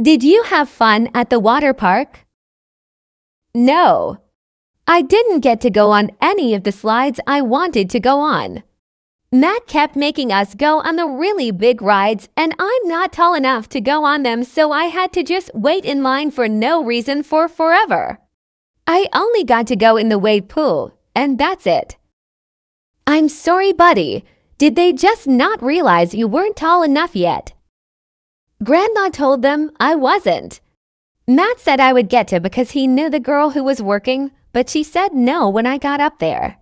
Did you have fun at the water park? No. I didn't get to go on any of the slides I wanted to go on. Matt kept making us go on the really big rides, and I'm not tall enough to go on them, so I had to just wait in line for no reason for forever. I only got to go in the wade pool, and that's it. I'm sorry, buddy. Did they just not realize you weren't tall enough yet? Grandma told them I wasn't. Matt said I would get to because he knew the girl who was working, but she said no when I got up there.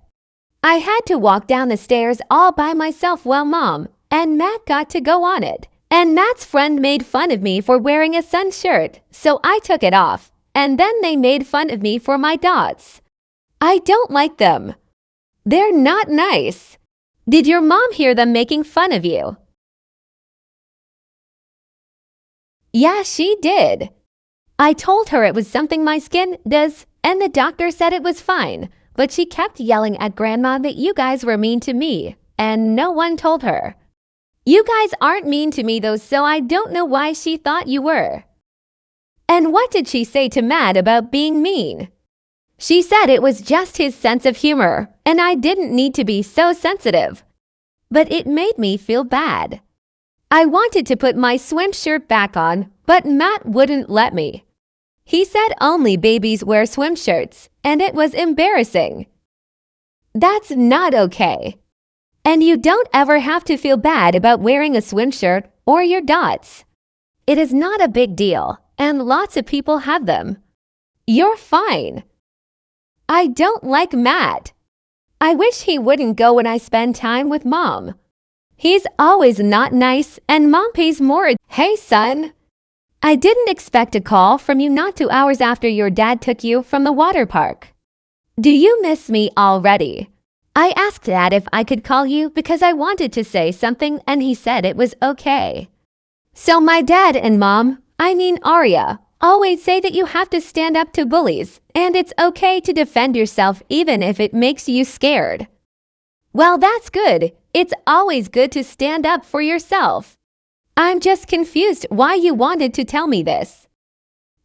I had to walk down the stairs all by myself while Mom and Matt got to go on it. And Matt's friend made fun of me for wearing a sun shirt, so I took it off. And then they made fun of me for my dots. I don't like them. They're not nice. Did your mom hear them making fun of you? Yeah, she did. I told her it was something my skin does, and the doctor said it was fine, but she kept yelling at Grandma that you guys were mean to me, and no one told her. You guys aren't mean to me though, so I don't know why she thought you were. And what did she say to Matt about being mean? She said it was just his sense of humor, and I didn't need to be so sensitive. But it made me feel bad. I wanted to put my swim shirt back on, but Matt wouldn't let me. He said only babies wear swim shirts, and it was embarrassing. That's not okay. And you don't ever have to feel bad about wearing a swim shirt or your dots. It is not a big deal, and lots of people have them. You're fine. I don't like Matt. I wish he wouldn't go when I spend time with Mom. He's always not nice, and Mom pays more. Hey, son. I didn't expect a call from you not 2 hours after your dad took you from the water park. Do you miss me already? I asked Dad if I could call you because I wanted to say something, and he said it was okay. So my dad and Mom, Arya, always say that you have to stand up to bullies, and it's okay to defend yourself even if it makes you scared. Well, that's good. It's always good to stand up for yourself. I'm just confused why you wanted to tell me this.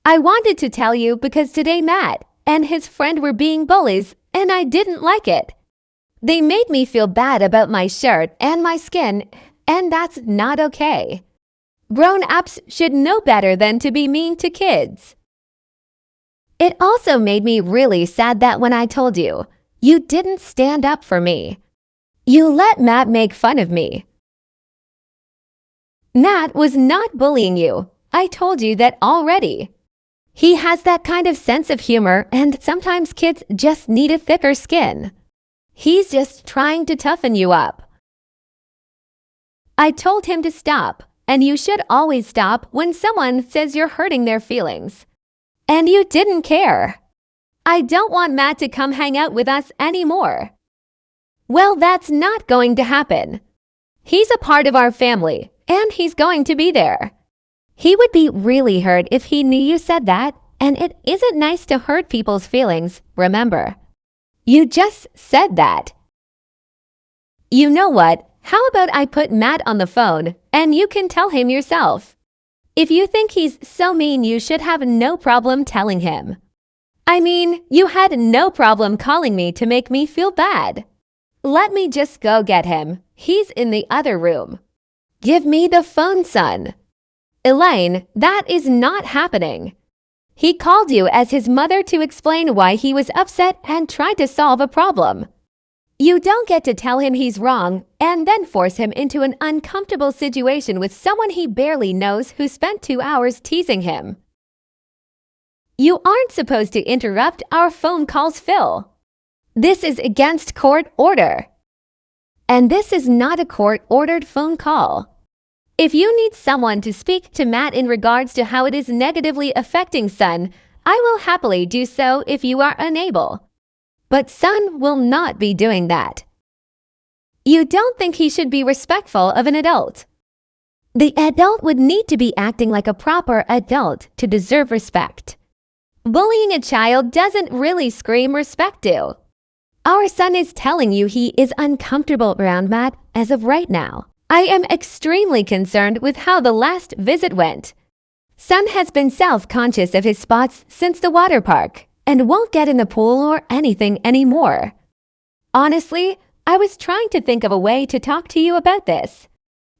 I wanted to tell you because today Matt and his friend were being bullies, and I didn't like it. They made me feel bad about my shirt and my skin, and that's not okay. Grown-ups should know better than to be mean to kids. It also made me really sad that when I told you, you didn't stand up for me. You let Matt make fun of me. Matt was not bullying you. I told you that already. He has that kind of sense of humor, and sometimes kids just need a thicker skin. He's just trying to toughen you up. I told him to stop, and you should always stop when someone says you're hurting their feelings. And you didn't care. I don't want Matt to come hang out with us anymore. Well, that's not going to happen. He's a part of our family, and he's going to be there. He would be really hurt if he knew you said that, and it isn't nice to hurt people's feelings, remember. You just said that. You know what? How about I put Matt on the phone, and you can tell him yourself. If you think he's so mean, you should have no problem telling him. You had no problem calling me to make me feel bad. Let me just go get him. He's in the other room. Give me the phone, son. Elaine, that is not happening. He called you as his mother to explain why he was upset and tried to solve a problem. You don't get to tell him he's wrong and then force him into an uncomfortable situation with someone he barely knows who spent 2 hours teasing him. You aren't supposed to interrupt our phone calls, Phil. This is against court order. And this is not a court-ordered phone call. If you need someone to speak to Matt in regards to how it is negatively affecting Son, I will happily do so if you are unable. But Son will not be doing that. You don't think he should be respectful of an adult. The adult would need to be acting like a proper adult to deserve respect. Bullying a child doesn't really scream respect to. Our son is telling you he is uncomfortable around Matt as of right now. I am extremely concerned with how the last visit went. Son has been self-conscious of his spots since the water park and won't get in the pool or anything anymore. Honestly, I was trying to think of a way to talk to you about this.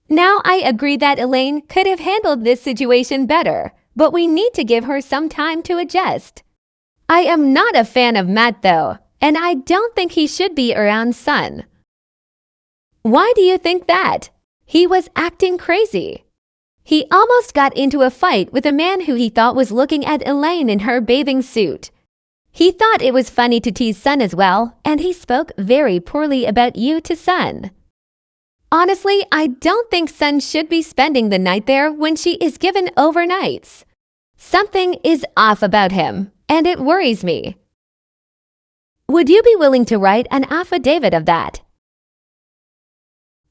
Now I agree that Elaine could have handled this situation better, but we need to give her some time to adjust. I am not a fan of Matt though, and I don't think he should be around Son. Why do you think that? He was acting crazy. He almost got into a fight with a man who he thought was looking at Elaine in her bathing suit. He thought it was funny to tease Son as well, and he spoke very poorly about you to Son. Honestly, I don't think Son should be spending the night there when she is given overnights. Something is off about him, and it worries me. Would you be willing to write an affidavit of that?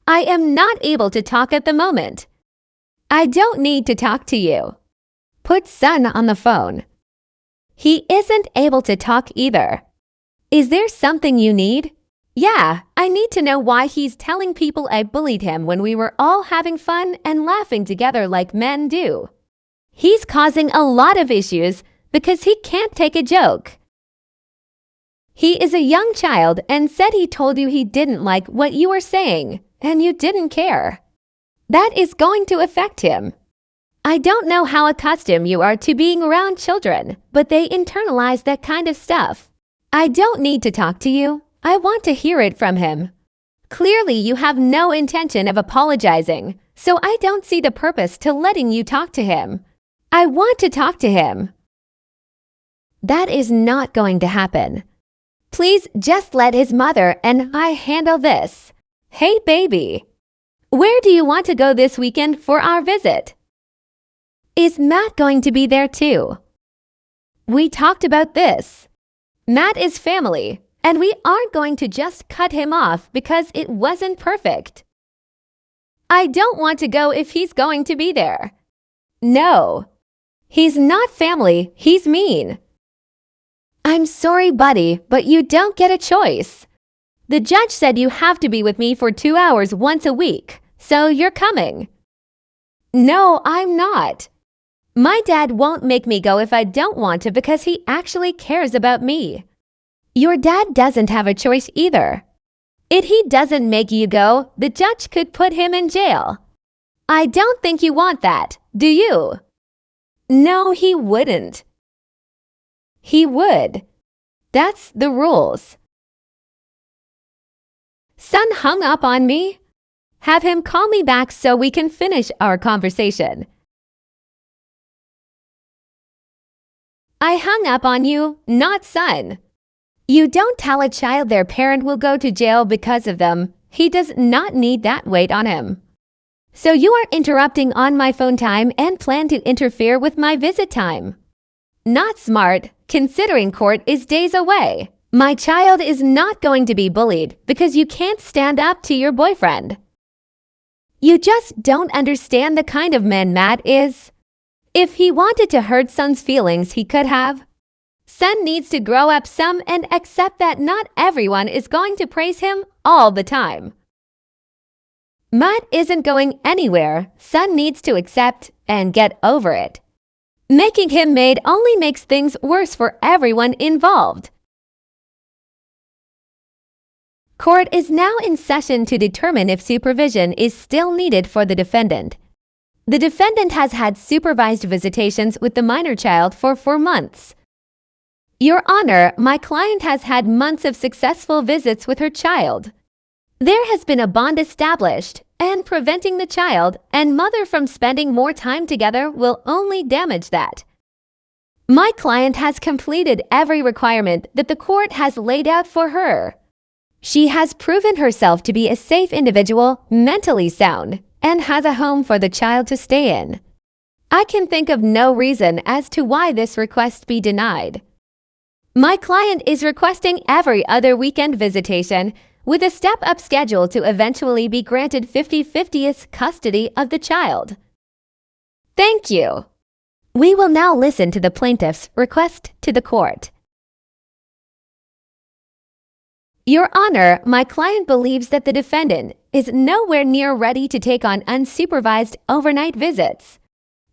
I am not able to talk at the moment. I don't need to talk to you. Put Son on the phone. He isn't able to talk either. Is there something you need? Yeah, I need to know why he's telling people I bullied him when we were all having fun and laughing together like men do. He's causing a lot of issues because he can't take a joke. He is a young child and said he told you he didn't like what you were saying and you didn't care. That is going to affect him. I don't know how accustomed you are to being around children, but they internalize that kind of stuff. I don't need to talk to you. I want to hear it from him. Clearly, you have no intention of apologizing, so I don't see the purpose to letting you talk to him. I want to talk to him. That is not going to happen. Please just let his mother and I handle this. Hey, baby. Where do you want to go this weekend for our visit? Is Matt going to be there too? We talked about this. Matt is family. And we aren't going to just cut him off because it wasn't perfect. I don't want to go if he's going to be there. No. He's not family, he's mean. I'm sorry, buddy, but you don't get a choice. The judge said you have to be with me for 2 hours once a week, so you're coming. No, I'm not. My dad won't make me go if I don't want to because he actually cares about me. Your dad doesn't have a choice either. If he doesn't make you go, the judge could put him in jail. I don't think you want that, do you? No, he wouldn't. He would. That's the rules. Son hung up on me. Have him call me back so we can finish our conversation. I hung up on you, not Son. You don't tell a child their parent will go to jail because of them. He does not need that weight on him. So you are interrupting on my phone time and plan to interfere with my visit time. Not smart, considering court is days away. My child is not going to be bullied because you can't stand up to your boyfriend. You just don't understand the kind of man Matt is. If he wanted to hurt Son's feelings, he could have. Son needs to grow up some and accept that not everyone is going to praise him all the time. Matt isn't going anywhere. Son needs to accept and get over it. Making him mad only makes things worse for everyone involved. Court is now in session to determine if supervision is still needed for the defendant. The defendant has had supervised visitations with the minor child for 4 months. Your Honor, my client has had months of successful visits with her child. There has been a bond established, and preventing the child and mother from spending more time together will only damage that. My client has completed every requirement that the court has laid out for her. She has proven herself to be a safe individual, mentally sound, and has a home for the child to stay in. I can think of no reason as to why this request be denied. My client is requesting every other weekend visitation with a step-up schedule to eventually be granted 50/50 custody of the child. Thank you. We will now listen to the plaintiff's request to the court. Your Honor, my client believes that the defendant is nowhere near ready to take on unsupervised overnight visits.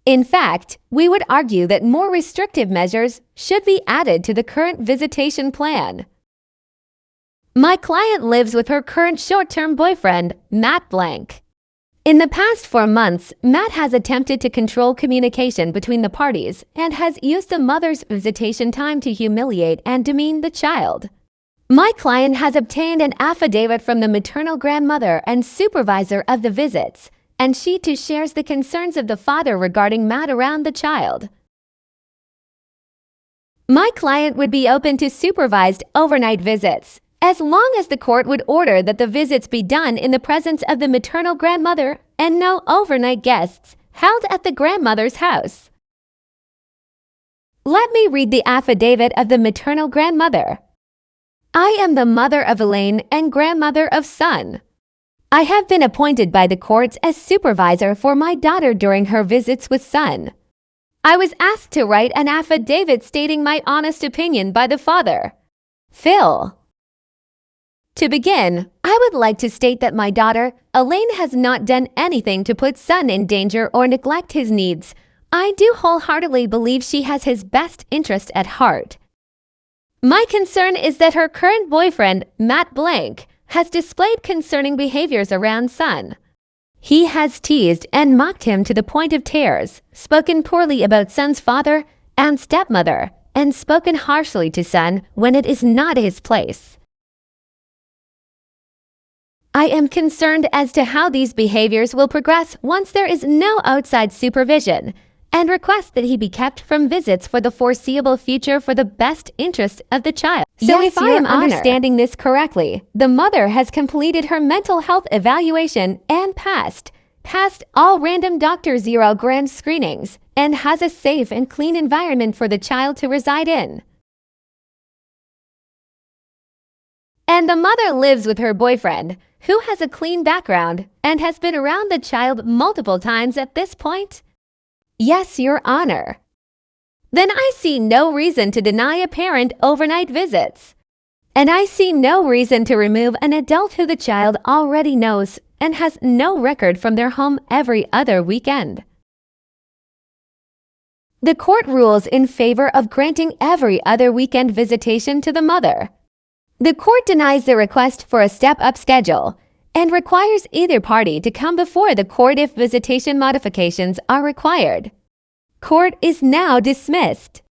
In fact, we would argue that more restrictive measures should be added to the current visitation plan. My client lives with her current short-term boyfriend, Matt Blank. In the past 4 months, Matt has attempted to control communication between the parties and has used the mother's visitation time to humiliate and demean the child. My client has obtained an affidavit from the maternal grandmother and supervisor of the visits, and she too shares the concerns of the father regarding Matt around the child. My client would be open to supervised overnight visits, as long as the court would order that the visits be done in the presence of the maternal grandmother and no overnight guests held at the grandmother's house. Let me read the affidavit of the maternal grandmother. I am the mother of Elaine and grandmother of Son. I have been appointed by the courts as supervisor for my daughter during her visits with Son. I was asked to write an affidavit stating my honest opinion by the father, Phil. To begin, I would like to state that my daughter, Elaine, has not done anything to put Son in danger or neglect his needs. I do wholeheartedly believe she has his best interest at heart. My concern is that her current boyfriend, Matt Blank, has displayed concerning behaviors around Son. He has teased and mocked him to the point of tears, spoken poorly about Son's father and stepmother, and spoken harshly to Son when it is not his place. I am concerned as to how these behaviors will progress once there is no outside supervision, and request that he be kept from visits for the foreseeable future for the best interest of the child. So Yes, if I Your am Honor. understanding this correctly, the mother has completed her mental health evaluation and passed all random Dr. Zero grand screenings, and has a safe and clean environment for the child to reside in. And the mother lives with her boyfriend, who has a clean background and has been around the child multiple times at this point? Yes, Your Honor. Then I see no reason to deny a parent overnight visits. And I see no reason to remove an adult who the child already knows and has no record from their home every other weekend. The court rules in favor of granting every other weekend visitation to the mother. The court denies the request for a step-up schedule and requires either party to come before the court if visitation modifications are required. Court is now dismissed.